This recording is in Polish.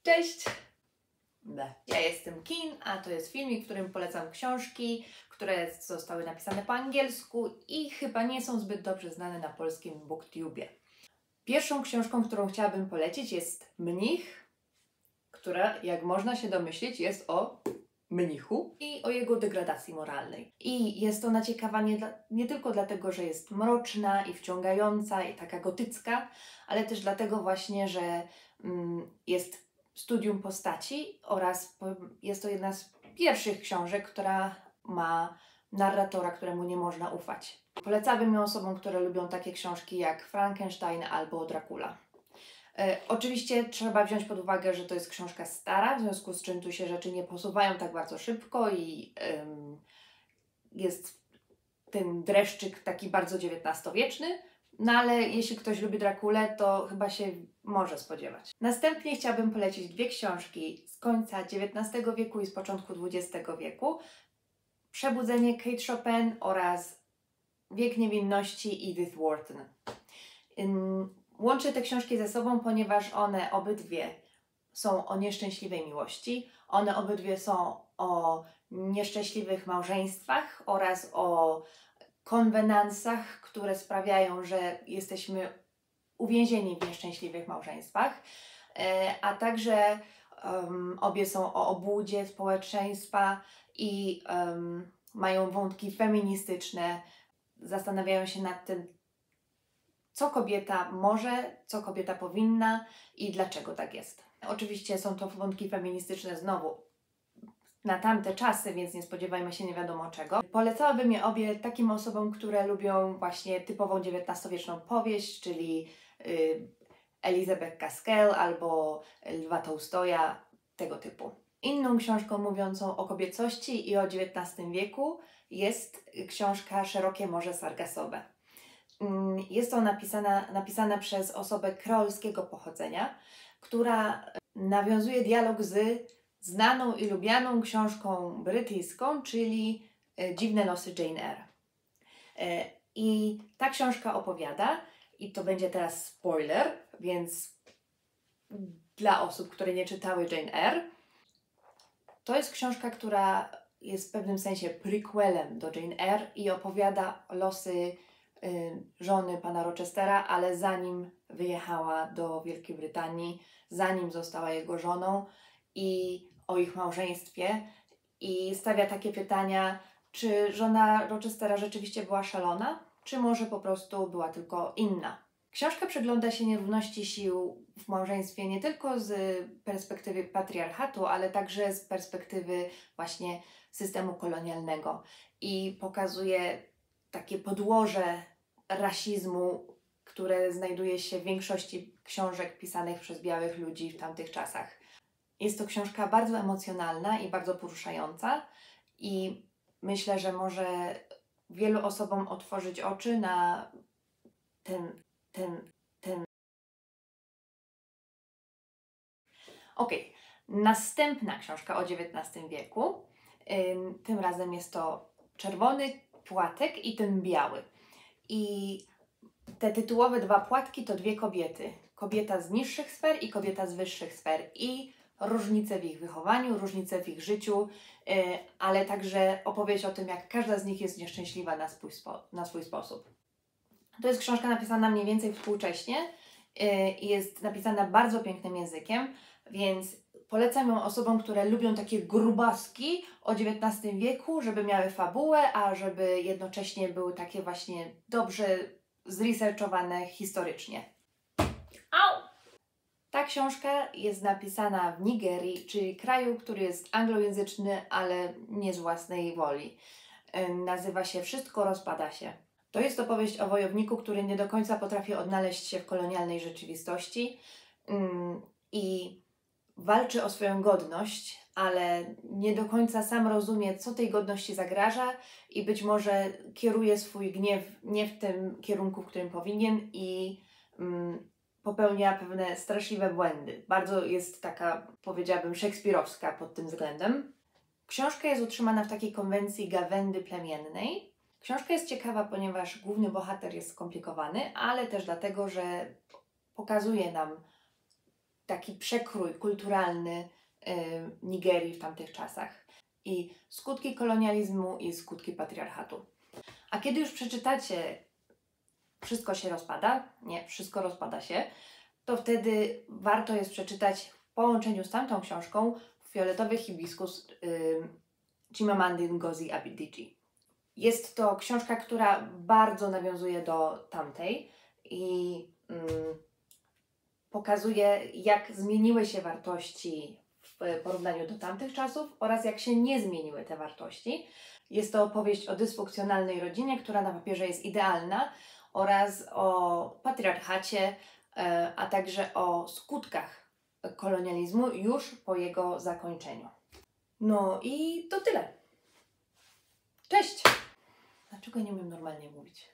Cześć! Ja jestem Kin, a to jest filmik, w którym polecam książki, które zostały napisane po angielsku i chyba nie są zbyt dobrze znane na polskim BookTubie. Pierwszą książką, którą chciałabym polecić, jest Mnich, która, jak można się domyślić, jest o mnichu i o jego degradacji moralnej. I jest ona ciekawa nie tylko dlatego, że jest mroczna i wciągająca i taka gotycka, ale też dlatego właśnie, że jest studium postaci oraz jest to jedna z pierwszych książek, która ma narratora, któremu nie można ufać. Polecałabym ją osobom, które lubią takie książki jak Frankenstein albo Dracula. Oczywiście trzeba wziąć pod uwagę, że to jest książka stara, w związku z czym tu się rzeczy nie posuwają tak bardzo szybko i jest ten dreszczyk taki bardzo XIX-wieczny, no ale jeśli ktoś lubi Drakulę, to chyba się może spodziewać. Następnie chciałabym polecić dwie książki z końca XIX wieku i z początku XX wieku. Przebudzenie Kate Chopin oraz Wiek niewinności Edith Wharton. Łączę te książki ze sobą, ponieważ one obydwie są o nieszczęśliwej miłości. One obydwie są o nieszczęśliwych małżeństwach oraz o konwenansach, które sprawiają, że jesteśmy uwięzieni w nieszczęśliwych małżeństwach, a także obie są o obłudzie społeczeństwa i mają wątki feministyczne, zastanawiają się nad tym, co kobieta może, co kobieta powinna i dlaczego tak jest. Oczywiście są to wątki feministyczne znowu na tamte czasy, więc nie spodziewajmy się nie wiadomo czego. Polecałabym je obie takim osobom, które lubią właśnie typową XIX-wieczną powieść, czyli Elizabeth Gaskell albo Lwa Tołstoja, tego typu. Inną książką mówiącą o kobiecości i o XIX wieku jest książka Szerokie Morze Sargasowe. Jest to napisana przez osobę kreolskiego pochodzenia, która nawiązuje dialog z znaną i lubianą książką brytyjską, czyli Dziwne losy Jane Eyre. I ta książka opowiada, i to będzie teraz spoiler, więc dla osób, które nie czytały Jane Eyre, to jest książka, która jest w pewnym sensie prequelem do Jane Eyre i opowiada losy żony pana Rochestera, ale zanim wyjechała do Wielkiej Brytanii, zanim została jego żoną i o ich małżeństwie i stawia takie pytania, czy żona Rochestera rzeczywiście była szalona, czy może po prostu była tylko inna. Książka przygląda się nierówności sił w małżeństwie nie tylko z perspektywy patriarchatu, ale także z perspektywy właśnie systemu kolonialnego i pokazuje takie podłoże rasizmu, które znajduje się w większości książek pisanych przez białych ludzi w tamtych czasach. Jest to książka bardzo emocjonalna i bardzo poruszająca i myślę, że może wielu osobom otworzyć oczy na ten. Okej. Następna książka o XIX wieku. Tym razem jest to Czerwony płatek i ten biały. I te tytułowe dwa płatki to dwie kobiety. Kobieta z niższych sfer i kobieta z wyższych sfer. I różnice w ich wychowaniu, różnice w ich życiu, ale także opowieść o tym, jak każda z nich jest nieszczęśliwa na swój sposób. To jest książka napisana mniej więcej współcześnie i jest napisana bardzo pięknym językiem, więc polecam ją osobom, które lubią takie grubaski o XIX wieku, żeby miały fabułę, a żeby jednocześnie były takie właśnie dobrze zresearchowane historycznie. Au! Ta książka jest napisana w Nigerii, czyli kraju, który jest anglojęzyczny, ale nie z własnej woli. Nazywa się Wszystko rozpada się. To jest opowieść o wojowniku, który nie do końca potrafi odnaleźć się w kolonialnej rzeczywistości i walczy o swoją godność, ale nie do końca sam rozumie, co tej godności zagraża i być może kieruje swój gniew nie w tym kierunku, w którym powinien i popełnia pewne straszliwe błędy. Bardzo jest taka, powiedziałabym, szekspirowska pod tym względem. Książka jest utrzymana w takiej konwencji gawędy plemiennej. Książka jest ciekawa, ponieważ główny bohater jest skomplikowany, ale też dlatego, że pokazuje nam taki przekrój kulturalny Nigerii w tamtych czasach i skutki kolonializmu i skutki patriarchatu. A kiedy już przeczytacie Wszystko się rozpada, nie, wszystko rozpada się, to wtedy warto jest przeczytać w połączeniu z tamtą książką Fioletowy hibiskus Chimamandy Ngozi Adichie. Jest to książka, która bardzo nawiązuje do tamtej i pokazuje, jak zmieniły się wartości w porównaniu do tamtych czasów oraz jak się nie zmieniły te wartości. Jest to opowieść o dysfunkcjonalnej rodzinie, która na papierze jest idealna, oraz o patriarchacie, a także o skutkach kolonializmu już po jego zakończeniu. No i to tyle. Cześć! Dlaczego nie umiem normalnie mówić?